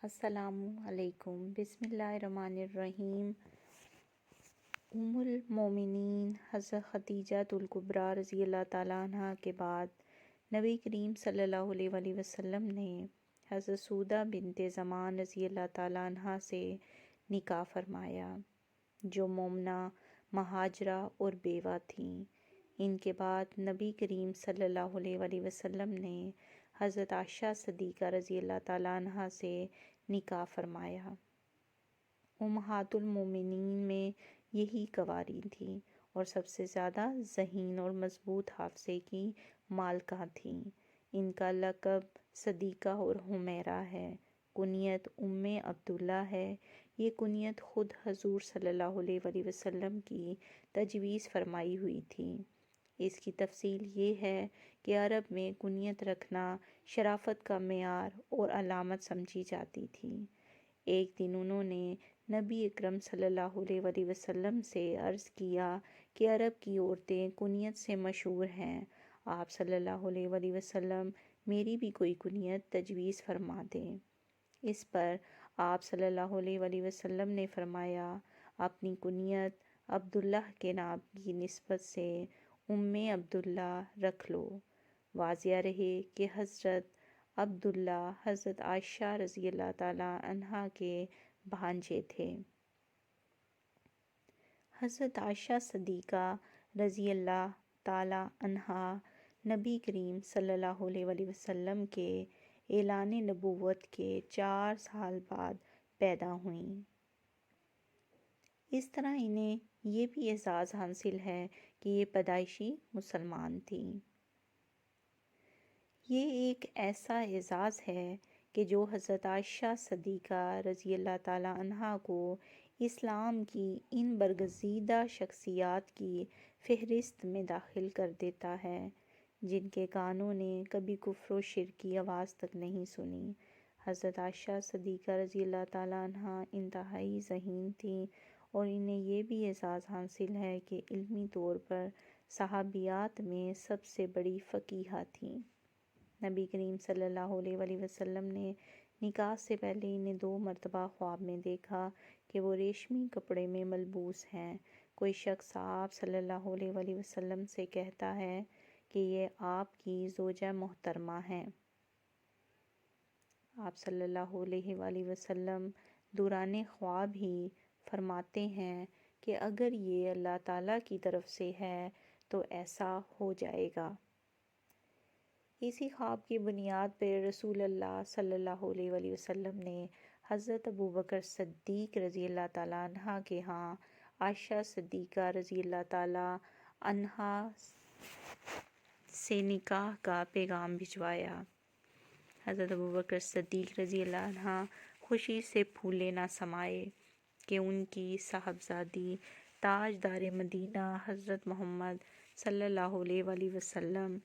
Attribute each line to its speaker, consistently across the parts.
Speaker 1: السلام علیکم۔ بسم اللہ الرحمن الرحیم۔ ام المومنین حضرت خدیجہ الکبریٰ رضی اللہ تعالیٰ عنہ کے بعد نبی کریم صلی اللہ علیہ وآلہ وسلم نے حضرت سودہ بنت زمان رضی اللہ تعالیٰ عنہ سے نکاح فرمایا، جو مومنہ، مہاجرہ اور بیوہ تھیں۔ ان کے بعد نبی کریم صلی اللہ علیہ وآلہ وسلم نے حضرت عائشہ صدیقہ رضی اللہ تعالیٰ عنہ سے نکاح فرمایا۔ امہات المومنین میں یہی قوارین تھیں اور سب سے زیادہ ذہین اور مضبوط حافظے کی مالکہ تھیں۔ ان کا لقب صدیقہ اور حمیرہ ہے۔ کنیت ام عبداللہ ہے۔ یہ کنیت خود حضور صلی اللہ علیہ وآلہ وسلم کی تجویز فرمائی ہوئی تھی۔ اس کی تفصیل یہ ہے کہ عرب میں کنیت رکھنا شرافت کا معیار اور علامت سمجھی جاتی تھی۔ ایک دن انہوں نے نبی اکرم صلی اللہ علیہ وآلہ وسلم سے عرض کیا کہ عرب کی عورتیں کنیت سے مشہور ہیں، آپ صلی اللہ علیہ وآلہ وسلم میری بھی کوئی کنیت تجویز فرما دیں۔ اس پر آپ صلی اللہ علیہ وآلہ وسلم نے فرمایا، اپنی کنیت عبداللہ کے نام کی نسبت سے ام عبداللہ رکھ لو۔ واضح رہے کہ حضرت عبداللہ حضرت عائشہ رضی اللہ تعالیٰ عنہ کے بھانجے تھے۔ حضرت عائشہ صدیقہ رضی اللہ تعالیٰ عنہا نبی کریم صلی اللہ علیہ وآلہ وسلم کے اعلان نبوت کے 4 سال بعد پیدا ہوئیں۔ اس طرح انہیں یہ بھی اعزاز حاصل ہے کہ یہ پیدائشی مسلمان تھیں۔ یہ ایک ایسا اعزاز ہے کہ جو حضرت عائشہ صدیقہ رضی اللہ تعالیٰ عنہا کو اسلام کی ان برگزیدہ شخصیات کی فہرست میں داخل کر دیتا ہے جن کے کانوں نے کبھی کفر و شرک کی آواز تک نہیں سنی۔ حضرت عائشہ صدیقہ رضی اللہ تعالیٰ عنہا انتہائی ذہین تھیں اور انہیں یہ بھی اعزاز حاصل ہے کہ علمی طور پر صحابیات میں سب سے بڑی فقیہہ تھیں۔ نبی کریم صلی اللہ علیہ وآلہ وسلم نے نکاح سے پہلے انہیں 2 مرتبہ خواب میں دیکھا کہ وہ ریشمی کپڑے میں ملبوس ہیں۔ کوئی شخص آپ صلی اللہ علیہ وآلہ وسلم سے کہتا ہے کہ یہ آپ کی زوجہ محترمہ ہیں۔ آپ صلی اللہ علیہ وآلہ وسلم دوران خواب ہی فرماتے ہیں کہ اگر یہ اللہ تعالیٰ کی طرف سے ہے تو ایسا ہو جائے گا۔ اسی خواب کی بنیاد پر رسول اللہ صلی اللہ علیہ وآلہ وسلم نے حضرت ابوبکر صدیق رضی اللہ تعالیٰ عنہ کے ہاں عائشہ صدیقہ رضی اللہ تعالیٰ عنہا سے نکاح کا پیغام بھجوایا۔ حضرت ابوبکر صدیق رضی اللہ عنہ خوشی سے پھولے نہ سمائے کہ ان کی صاحبزادی تاجدار مدینہ حضرت محمد صلی اللہ علیہ وآلہ وسلم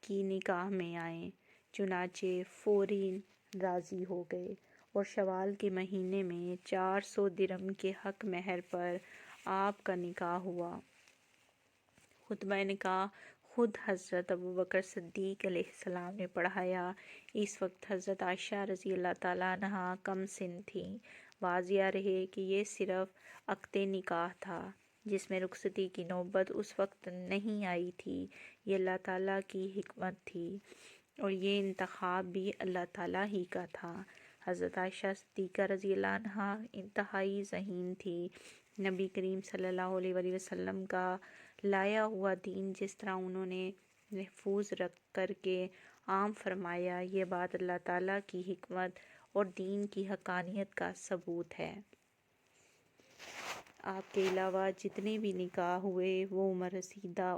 Speaker 1: کی نکاح میں آئیں۔ چنانچہ فوراً راضی ہو گئے اور شوال کے مہینے میں 400 درہم کے حق مہر پر آپ کا نکاح ہوا۔ خطبہ نکاح خود حضرت ابوبکر صدیق علیہ السلام نے پڑھایا۔ اس وقت حضرت عائشہ رضی اللہ تعالیٰ عنہا کم سن تھیں۔ واضح رہے کہ یہ صرف عقد نکاح تھا جس میں رخصتی کی نوبت اس وقت نہیں آئی تھی۔ یہ اللہ تعالیٰ کی حکمت تھی اور یہ انتخاب بھی اللہ تعالیٰ ہی کا تھا۔ حضرت عائشہ صدیقہ رضی اللہ عنہا انتہائی ذہین تھی۔ نبی کریم صلی اللہ علیہ وآلہ وسلم کا لایا ہوا دین جس طرح انہوں نے محفوظ رکھ کر کے عام فرمایا، یہ بات اللہ تعالیٰ کی حکمت اور دین کی حقانیت کا ثبوت ہے۔ آپ کے علاوہ جتنے بھی نکاح ہوئے وہ عمر رسیدہ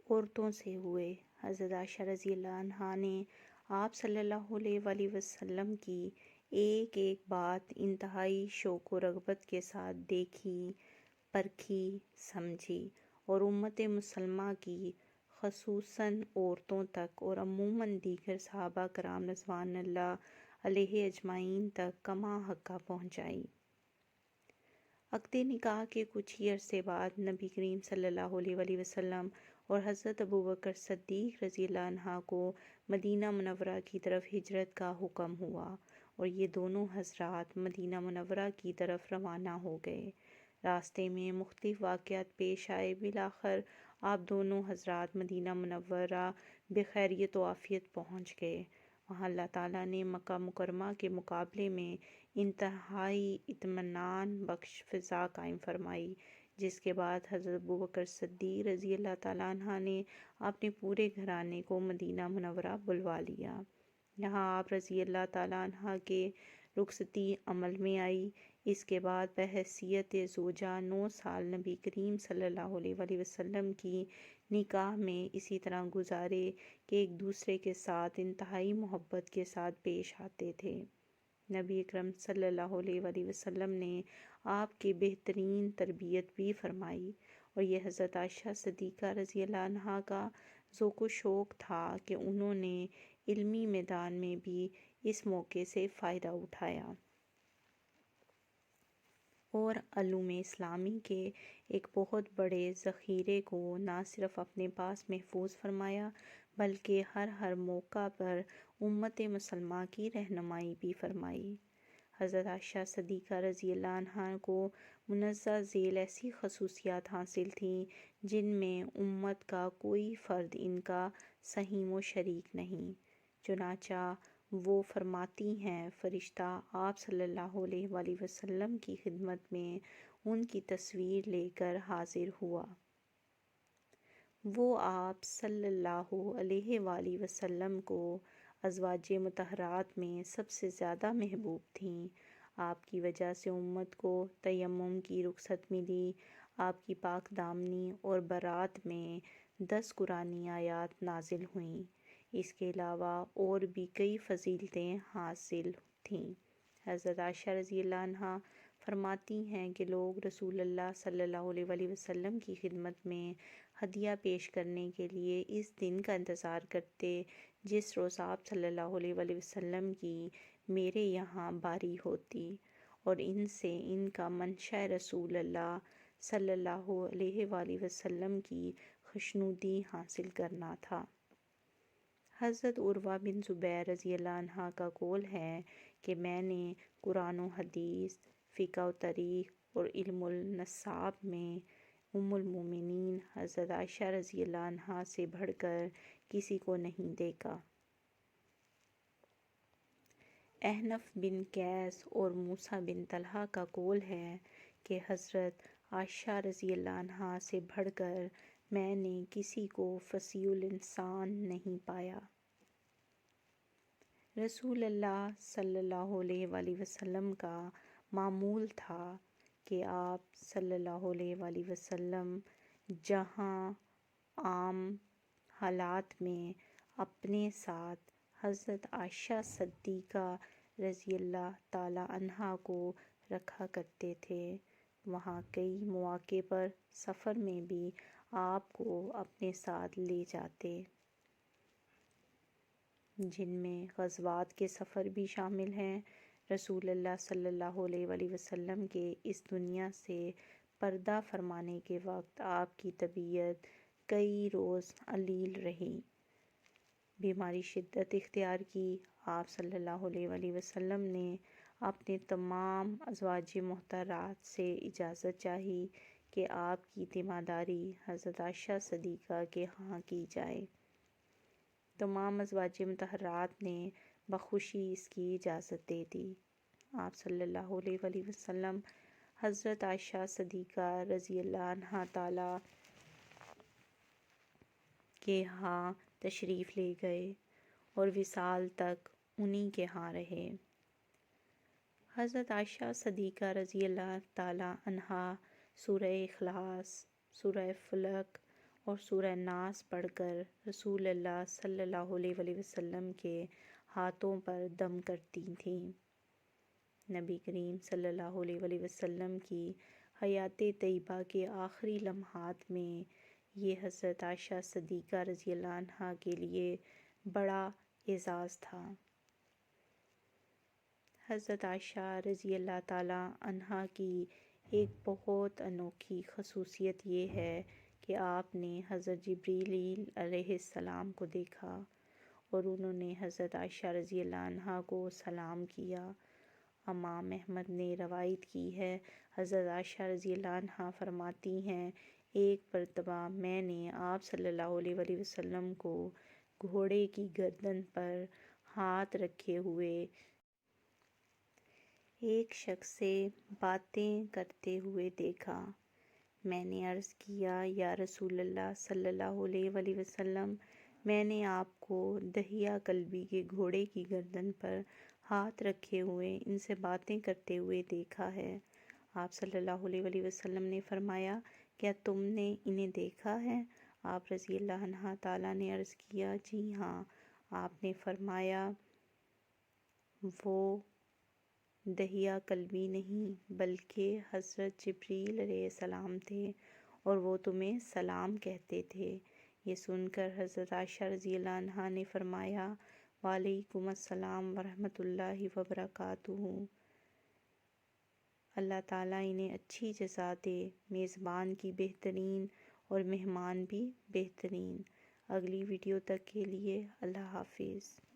Speaker 1: عورتوں سے ہوئے۔ حضرت عائشہ رضی اللہ عنہا نے آپ صلی اللہ علیہ وآلہ وسلم کی ایک ایک بات انتہائی شوق و رغبت کے ساتھ دیکھی، پرکھی، سمجھی اور امت مسلمہ کی خصوصاً عورتوں تک اور عموماً دیگر صحابہ کرام رضوان اللہ علیہم اجمعین تک کما حقہ پہنچائی۔ عقد نکاح کے کچھ ہی عرصے بعد نبی کریم صلی اللہ علیہ وآلہ وسلم اور حضرت ابوبکر صدیق رضی اللہ عنہ کو مدینہ منورہ کی طرف ہجرت کا حکم ہوا اور یہ دونوں حضرات مدینہ منورہ کی طرف روانہ ہو گئے۔ راستے میں مختلف واقعات پیش آئے، بالآخر آپ دونوں حضرات مدینہ منورہ بخیریت و عافیت پہنچ گئے۔ وہاں اللہ تعالیٰ نے مکہ مکرمہ کے مقابلے میں انتہائی اطمینان بخش فضا قائم فرمائی، جس کے بعد حضرت ابوبکر صدیق رضی اللہ تعالیٰ عنہ نے اپنے پورے گھرانے کو مدینہ منورہ بلوا لیا۔ یہاں آپ رضی اللہ تعالیٰ عنہ کے رخصتی عمل میں آئی۔ اس کے بعد بحیثیت زوجہ 9 سال نبی کریم صلی اللہ علیہ وآلہ وسلم کی نکاح میں اسی طرح گزارے کہ ایک دوسرے کے ساتھ انتہائی محبت کے ساتھ پیش آتے تھے۔ نبی اکرم صلی اللہ علیہ وآلہ وسلم نے آپ کی بہترین تربیت بھی فرمائی، اور یہ حضرت عائشہ صدیقہ رضی اللہ عنہا کا ذوق و شوق تھا کہ انہوں نے علمی میدان میں بھی اس موقع سے فائدہ اٹھایا اور علوم اسلامی کے ایک بہت بڑے ذخیرے کو نہ صرف اپنے پاس محفوظ فرمایا بلکہ ہر موقع پر امت مسلمہ کی رہنمائی بھی فرمائی۔ حضرت عائشہ صدیقہ رضی اللہ عنہا کو منزہ ذیل ایسی خصوصیات حاصل تھیں جن میں امت کا کوئی فرد ان کا سہیم و شریک نہیں۔ چنانچہ وہ فرماتی ہیں، فرشتہ آپ صلی اللہ علیہ وآلہ وسلم کی خدمت میں ان کی تصویر لے کر حاضر ہوا۔ وہ آپ صلی اللہ علیہ وآلہ وسلم کو ازواج مطہرات میں سب سے زیادہ محبوب تھیں۔ آپ کی وجہ سے امت کو تیمم کی رخصت ملی۔ آپ کی پاک دامنی اور برات میں 10 قرآنی آیات نازل ہوئیں۔ اس کے علاوہ اور بھی کئی فضیلتیں حاصل تھیں۔ حضرت عائشہ رضی اللہ عنہا فرماتی ہیں کہ لوگ رسول اللہ صلی اللہ علیہ وآلہ وسلم کی خدمت میں ہدیہ پیش کرنے کے لیے اس دن کا انتظار کرتے جس روز آپ صلی اللہ علیہ وآلہ وسلم کی میرے یہاں باری ہوتی، اور ان سے ان کا منشا رسول اللہ صلی اللہ علیہ وآلہ وسلم کی خوشنودی حاصل کرنا تھا۔ حضرت عروہ بن زبیر رضی اللہ عنہ کا قول ہے کہ میں نے قرآن و حدیث، فقہ و تاریخ اور علم النساب میں ام المومنین حضرت عائشہ رضی اللہ عنہا سے بڑھ کر کسی کو نہیں دیکھا۔ احنف بن قیس اور موسیٰ بن طلحہ کا قول ہے کہ حضرت عائشہ رضی اللہ عنہا سے بڑھ کر میں نے کسی کو فصیح اللسان نہیں پایا۔ رسول اللہ صلی اللہ علیہ وآلہ وسلم کا معمول تھا کہ آپ صلی اللہ علیہ وآلہ وسلم جہاں عام حالات میں اپنے ساتھ حضرت عائشہ صدیقہ رضی اللہ تعالیٰ عنہا کو رکھا کرتے تھے، وہاں کئی مواقع پر سفر میں بھی آپ کو اپنے ساتھ لے جاتے، جن میں غزوات کے سفر بھی شامل ہیں۔ رسول اللہ صلی اللہ علیہ وآلہ وسلم کے اس دنیا سے پردہ فرمانے کے وقت آپ کی طبیعت کئی روز علیل رہی، بیماری شدت اختیار کی۔ آپ صلی اللہ علیہ وآلہ وسلم نے اپنے تمام ازواج مطہرات سے اجازت چاہی کہ آپ کی تیمارداری حضرت عائشہ صدیقہ کے ہاں کی جائے۔ تمام ازواج مطہرات نے بخوشی اس کی اجازت دے دی۔ آپ صلی اللہ علیہ وآلہ وسلم حضرت عائشہ صدیقہ رضی اللہ عنہا تعالیٰ کے ہاں تشریف لے گئے اور وصال تک انہی کے ہاں رہے۔ حضرت عائشہ صدیقہ رضی اللہ تعالیٰ عنہا سورہ اخلاص، سورہ فلق اور سورہ ناس پڑھ کر رسول اللہ صلی اللہ علیہ وآلہ وسلم کے ہاتھوں پر دم کرتی تھیں۔ نبی کریم صلی اللہ علیہ وآلہ وسلم کی حیات طیبہ کے آخری لمحات میں یہ حضرت عائشہ صدیقہ رضی اللہ عنہا کے لیے بڑا اعزاز تھا۔ حضرت عائشہ رضی اللہ تعالیٰ عنہا کی ایک بہت انوکھی خصوصیت یہ ہے کہ آپ نے حضرت جبریل علیہ السلام کو دیکھا اور انہوں نے حضرت عائشہ رضی اللہ عنہا کو سلام کیا۔ امام احمد نے روایت کی ہے، حضرت عائشہ رضی اللہ عنہا فرماتی ہیں، ایک مرتبہ میں نے آپ صلی اللہ علیہ وآلہ وسلم کو گھوڑے کی گردن پر ہاتھ رکھے ہوئے ایک شخص سے باتیں کرتے ہوئے دیکھا۔ میں نے عرض کیا، یا رسول اللہ صلی اللہ علیہ وآلہ وسلم، میں نے آپ کو دحیہ کلبی کے گھوڑے کی گردن پر ہاتھ رکھے ہوئے ان سے باتیں کرتے ہوئے دیکھا ہے۔ آپ صلی اللہ علیہ وآلہ وسلم نے فرمایا، کیا تم نے انہیں دیکھا ہے؟ آپ رضی اللہ عنہ تعالیٰ نے عرض کیا، جی ہاں۔ آپ نے فرمایا، وہ دحیہ کلبی نہیں بلکہ حضرت جبریل علیہ السلام تھے اور وہ تمہیں سلام کہتے تھے۔ یہ سن کر حضرت عائشہ رضی اللہ عنہا نے فرمایا، وعلیکم السلام ورحمۃ اللہ وبرکاتہ۔ اللہ تعالیٰ انہیں اچھی جزا دے، میزبان کی بہترین اور مہمان بھی بہترین۔ اگلی ویڈیو تک کے لیے اللہ حافظ۔